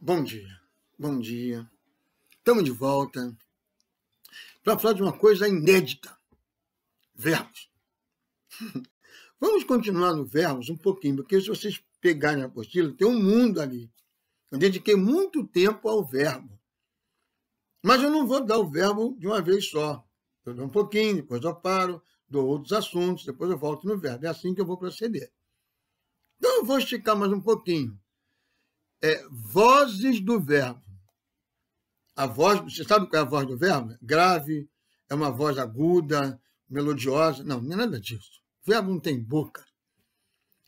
Bom dia, bom dia. Estamos de volta para falar de uma coisa inédita: verbos. Vamos continuar no verbos um pouquinho, porque se vocês pegarem a apostila, tem um mundo ali. Eu dediquei muito tempo ao verbo. Mas eu não vou dar o verbo de uma vez só. Eu dou um pouquinho, depois eu paro, dou outros assuntos, depois eu volto no verbo. É assim que eu vou proceder. Então eu vou esticar mais um pouquinho. Vozes do verbo. A voz, você sabe qual é a voz do verbo? Grave, é uma voz aguda, melodiosa. Não, não é nada disso. O verbo não tem boca.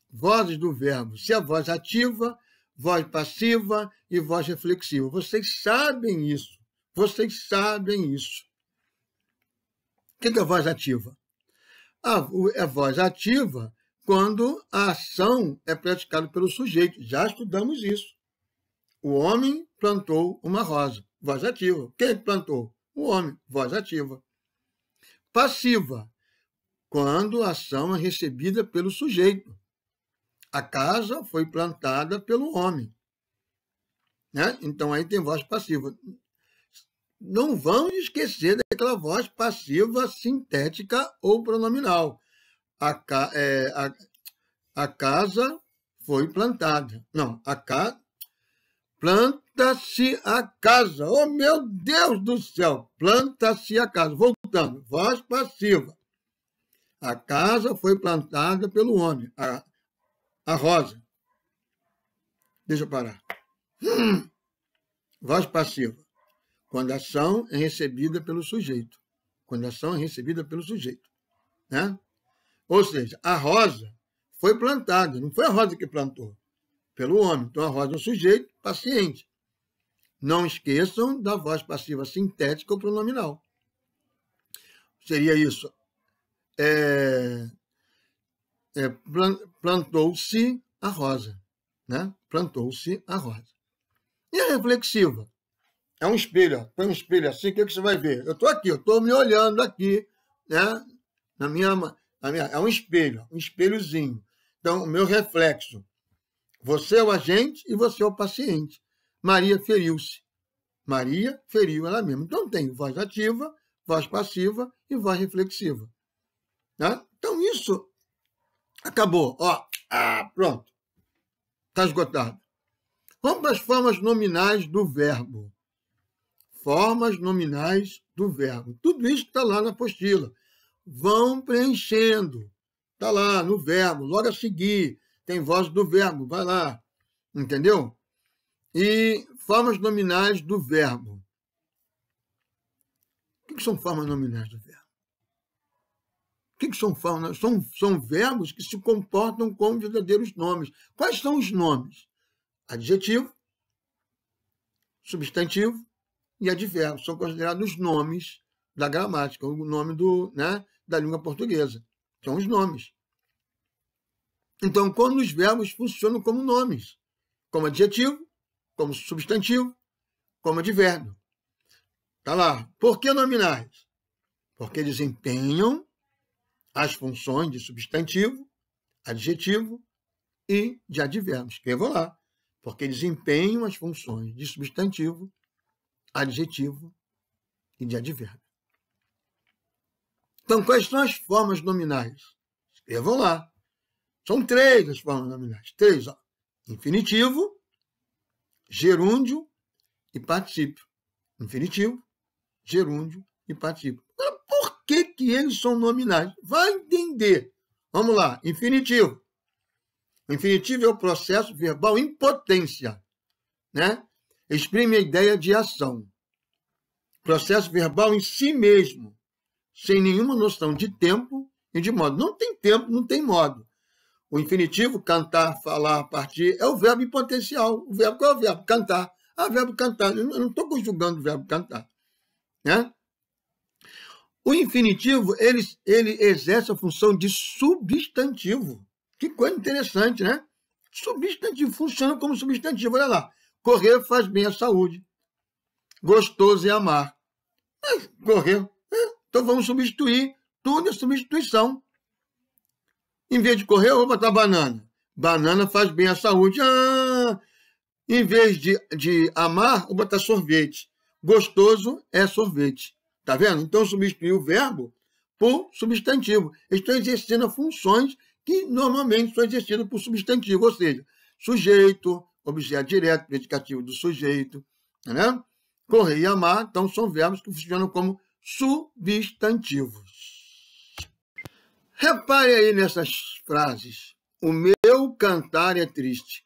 Vozes do verbo. Se a voz ativa, voz passiva e voz reflexiva. Vocês sabem isso. Vocês sabem isso. O que é voz ativa? A voz ativa quando a ação é praticada pelo sujeito. Já estudamos isso. O homem plantou uma rosa. Voz ativa. Quem plantou? O homem. Voz ativa. Passiva. Quando a ação é recebida pelo sujeito. A casa foi plantada pelo homem. Né? Então, aí tem voz passiva. Não vamos esquecer daquela voz passiva sintética ou pronominal. A casa foi plantada. Não, planta-se a casa. Oh, meu Deus do céu! Planta-se a casa. Voltando. Voz passiva. A casa foi plantada pelo homem. A rosa. Deixa eu parar. Voz passiva. Quando a ação é recebida pelo sujeito. Quando a ação é recebida pelo sujeito. Né? Ou seja, a rosa foi plantada. Não foi a rosa que plantou. Pelo homem. Então, a rosa é o sujeito paciente. Não esqueçam da voz passiva sintética ou pronominal. Seria isso. Plantou-se a rosa. Né? Plantou-se a rosa. E a reflexiva? É um espelho. Põe um espelho assim, o que você vai ver? Eu estou aqui, eu estou me olhando aqui. Né? É um espelho, um espelhozinho. Então, o meu reflexo. Você é o agente e você é o paciente. Maria feriu-se. Maria feriu ela mesma. Então, tem voz ativa, voz passiva e voz reflexiva. Tá? Então, isso acabou. Pronto. Está esgotado. Vamos para as formas nominais do verbo. Formas nominais do verbo. Tudo isso está lá na apostila. Vão preenchendo. Está lá no verbo. Logo a seguir, tem voz do verbo. Vai lá. Entendeu? E formas nominais do verbo. O que são formas nominais do verbo? O que são formas? São verbos que se comportam como verdadeiros nomes. Quais são os nomes? Adjetivo, substantivo e advérbio. São considerados nomes da gramática, o nome da língua portuguesa. São os nomes. Então, quando os verbos funcionam como nomes, como adjetivo, como substantivo, como advérbio. Está lá. Por que nominais? Porque desempenham as funções de substantivo, adjetivo e de advérbio. Escrevam lá. Porque desempenham as funções de substantivo, adjetivo e de advérbio. Então, quais são as formas nominais? Escrevam lá. São 3 as formas nominais. 3, ó. Infinitivo, gerúndio e particípio. Infinitivo, gerúndio e particípio. Agora, por que eles são nominais? Vai entender. Vamos lá. Infinitivo. O infinitivo é o processo verbal em potência. Né? Exprime a ideia de ação. Processo verbal em si mesmo, sem nenhuma noção de tempo e de modo. Não tem tempo, não tem modo. O infinitivo, cantar, falar, partir, é o verbo em potencial. O verbo, qual é o verbo? Cantar. Verbo cantar. Eu não estou conjugando o verbo cantar. Né? O infinitivo, ele exerce a função de substantivo. Que coisa interessante, né? Substantivo funciona como substantivo. Olha lá. Correr faz bem à saúde. Gostoso é amar. Correr. Então vamos substituir. Tudo é substituição. Em vez de correr, eu vou botar banana. Banana faz bem à saúde. Em vez de amar, vou botar sorvete. Gostoso é sorvete. Tá vendo? Então, substituir o verbo por substantivo. Eles estão exercendo funções que normalmente são exercidas por substantivo, ou seja, sujeito, objeto direto, predicativo do sujeito, né? Correr e amar, então, são verbos que funcionam como substantivos. Repare aí nessas frases. O meu cantar é triste.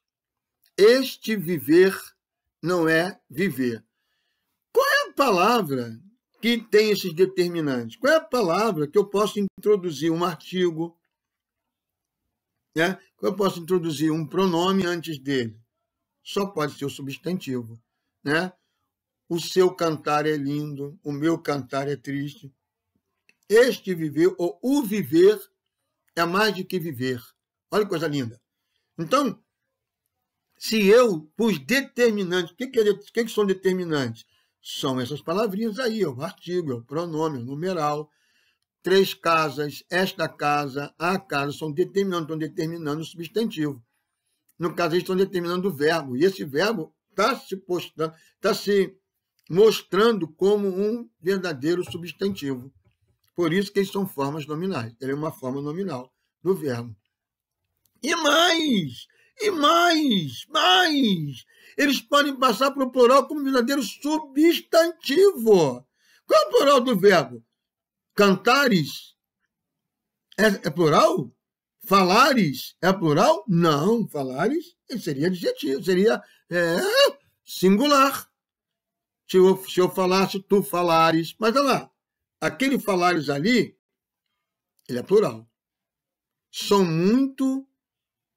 Este viver não é viver. Qual é a palavra que tem esses determinantes? Qual é a palavra que eu posso introduzir um artigo? Né? Eu posso introduzir um pronome antes dele? Só pode ser o substantivo. Né? O seu cantar é lindo, o meu cantar é triste. Este viver, ou o viver, é mais do que viver. Olha que coisa linda. Então, se eu pus determinantes, o que são determinantes? São essas palavrinhas aí, o artigo, o pronome, o numeral. 3 casas, esta casa, a casa, são determinantes, estão determinando o substantivo. No caso, eles estão determinando o verbo. E esse verbo está se mostrando como um verdadeiro substantivo. Por isso que eles são formas nominais. Ele é uma forma nominal do verbo. E mais! Eles podem passar para o plural como verdadeiro substantivo. Qual é o plural do verbo? Cantares é plural? Falares é plural? Não, falares seria adjetivo, seria singular. Se eu falasse, tu falares. Mas olha lá, aquele falares ali, ele é plural. São muito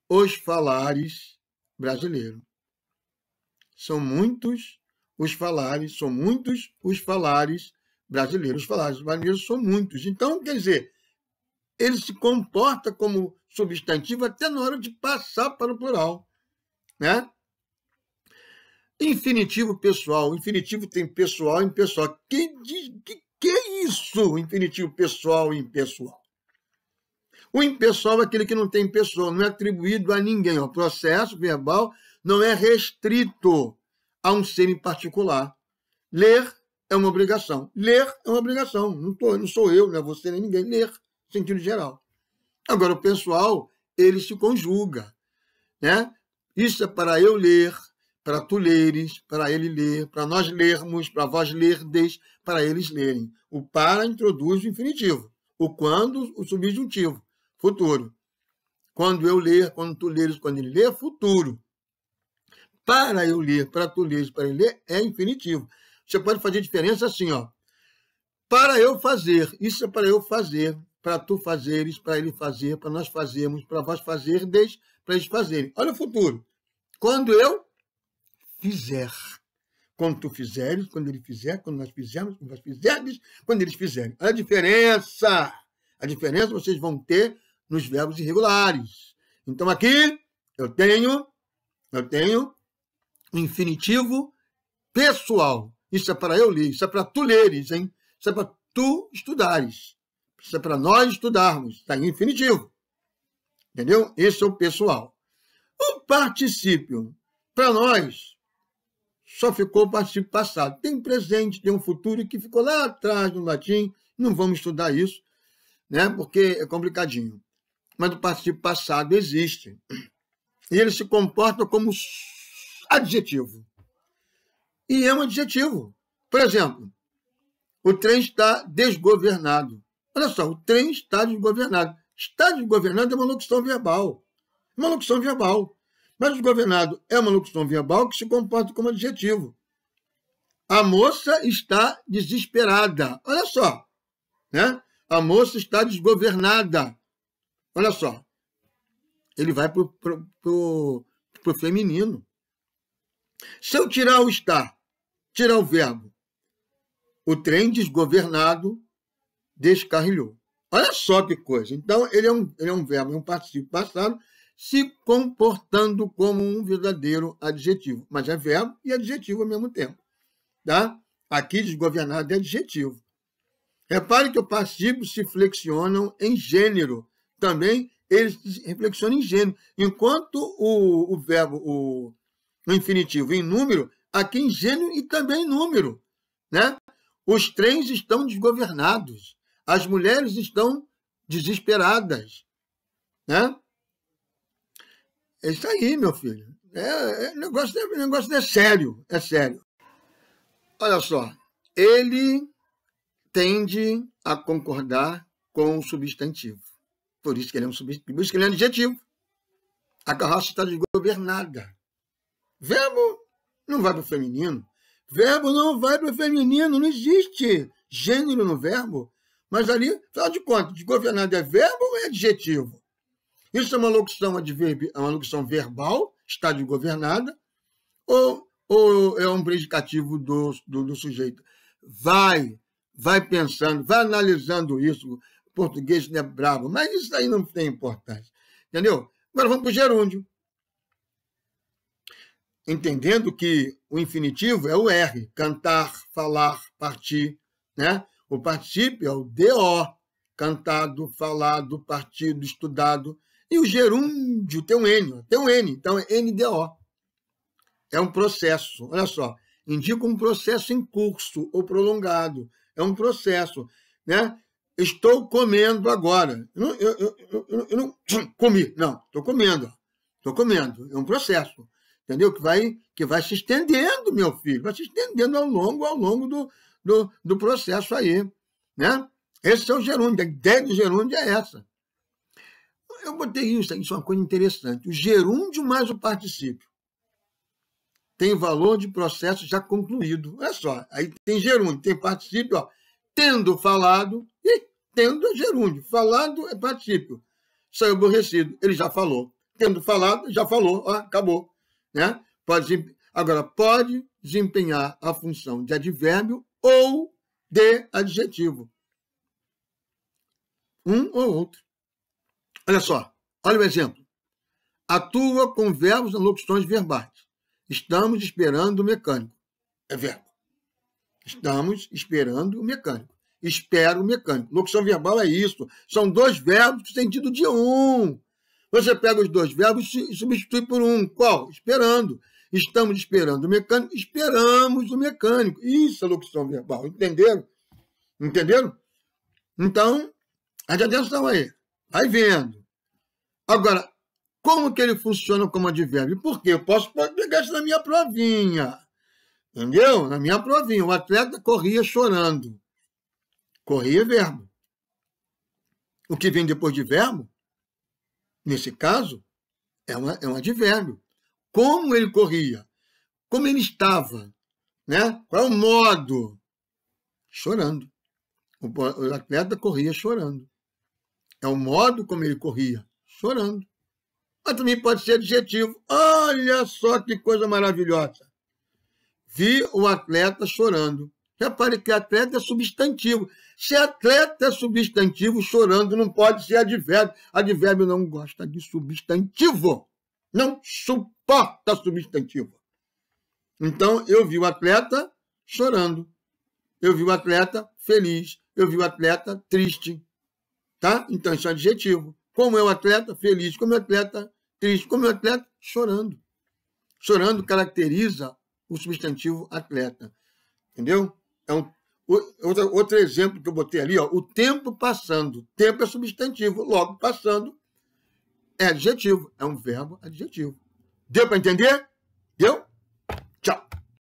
os falares brasileiros. São muitos os falares brasileiros. Os falares brasileiros são muitos. Então, quer dizer, ele se comporta como substantivo até na hora de passar para o plural. Né? Infinitivo pessoal. Infinitivo tem pessoal e impessoal. Que é isso, infinitivo pessoal e impessoal? O impessoal é aquele que não tem pessoa, não é atribuído a ninguém. O processo verbal não é restrito a um ser em particular. Ler é uma obrigação. Ler é uma obrigação. Não sou eu, não é você, nem ninguém. Ler, sentido geral. Agora, o pessoal, ele se conjuga. Né? Isso é para eu ler, para tu leres, para ele ler, para nós lermos, para vós lerdes, para eles lerem. O para introduz o infinitivo. O quando, o subjuntivo. Futuro. Quando eu ler, quando tu leres, quando ele ler, futuro. Para eu ler, para tu leres, para ele ler, é infinitivo. Você pode fazer diferença assim, ó. Para eu fazer, isso é para eu fazer, para tu fazeres, para ele fazer, para nós fazermos, para vós fazerdes, para eles fazerem. Olha o futuro. Quando eu fizer. Quando tu fizeres, quando ele fizer, quando nós fizermos, quando vós fizerdes, quando eles fizerem. Olha a diferença. A diferença vocês vão ter nos verbos irregulares. Então, aqui, eu tenho um infinitivo pessoal. Isso é para eu ler, isso é para tu leres, hein? Isso é para tu estudares. Isso é para nós estudarmos. Está em infinitivo. Entendeu? Esse é o pessoal. O particípio, para nós, só ficou o particípio passado. Tem presente, tem um futuro que ficou lá atrás no latim. Não vamos estudar isso, né? Porque é complicadinho. Mas o particípio passado existe. E ele se comporta como adjetivo. E é um adjetivo. Por exemplo, o trem está desgovernado. Olha só, o trem está desgovernado. Está desgovernado é uma locução verbal. Uma locução verbal. Mas desgovernado é uma locução verbal que se comporta como adjetivo. A moça está desesperada. Olha só. Né? A moça está desgovernada. Olha só. Ele vai para o feminino. Se eu tirar o está, tirar o verbo, o trem desgovernado descarrilhou. Olha só que coisa. Então, ele é um verbo, é um particípio passado, se comportando como um verdadeiro adjetivo. Mas é verbo e adjetivo ao mesmo tempo. Tá? Aqui, desgovernado é adjetivo. Repare que os particípios se flexionam em gênero. Também eles se reflexionam em gênero. Enquanto o verbo, no infinitivo em número, aqui em gênero e também em número, né? Os trens estão desgovernados, as mulheres estão desesperadas, né? É isso aí, meu filho. O negócio é sério, é sério. Olha só, ele tende a concordar com o substantivo. Por isso que ele é um substantivo, por isso que ele é um adjetivo. A carroça está desgovernada. Verbo não vai para o feminino. Verbo não vai para o feminino, não existe gênero no verbo. Mas ali, afinal de contas, desgovernado é verbo ou é adjetivo? Isso é uma locução verbal, está desgovernada, ou é um predicativo do sujeito? Vai pensando, vai analisando isso. O português não é bravo, mas isso aí não tem importância. Entendeu? Agora vamos para o gerúndio. Entendendo que o infinitivo é o R, cantar, falar, partir, né? O particípio é o DO, cantado, falado, partido, estudado. E o gerúndio tem um N, então é NDO. É um processo, olha só, indica um processo em curso ou prolongado. É um processo, né? Estou comendo agora. Eu não comi, não, estou comendo. Estou comendo, é um processo. Entendeu? Que vai se estendendo, meu filho, vai se estendendo ao longo do processo aí, né? Esse é o gerúndio, a ideia do gerúndio é essa. Eu botei isso é uma coisa interessante. O gerúndio mais o particípio tem valor de processo já concluído. Olha só, aí tem gerúndio, tem particípio, ó, tendo falado e tendo é gerúndio. Falado é particípio. Saiu aborrecido, ele já falou. Tendo falado, já falou, ó, acabou. Né? Agora, pode desempenhar a função de advérbio ou de adjetivo. Um ou outro. Olha só, olha o exemplo. Atua com verbos nas locuções verbais. Estamos esperando o mecânico. É verbo. Estamos esperando o mecânico. Espero o mecânico. Locução verbal é isso. São dois verbos com sentido de um. Você pega os dois verbos e substitui por um. Qual? Esperando. Estamos esperando o mecânico, esperamos o mecânico. Isso é locução verbal. Entenderam? Entenderam? Então, preste atenção aí. Vai vendo. Agora, como que ele funciona como advérbio? Por quê? Eu posso pegar isso na minha provinha. Entendeu? Na minha provinha. O atleta corria chorando. Corria é verbo. O que vem depois de verbo, nesse caso, é um advérbio. Como ele corria? Como ele estava? Né? Qual é o modo? Chorando. O atleta corria chorando. É o modo como ele corria, chorando. Mas também pode ser adjetivo. Olha só que coisa maravilhosa. Vi o atleta chorando. Repare que atleta é substantivo. Se atleta é substantivo, chorando não pode ser advérbio. Advérbio não gosta de substantivo. Não suporta substantivo. Então, eu vi o atleta chorando. Eu vi o atleta feliz. Eu vi o atleta triste. Tá? Então, isso é adjetivo. Como é o atleta feliz? Como é o atleta triste? Como é o atleta chorando? Chorando caracteriza o substantivo atleta. Entendeu? Outro exemplo que eu botei ali, ó, o tempo passando. Tempo é substantivo, logo passando é adjetivo. É um verbo adjetivo. Deu para entender? Deu?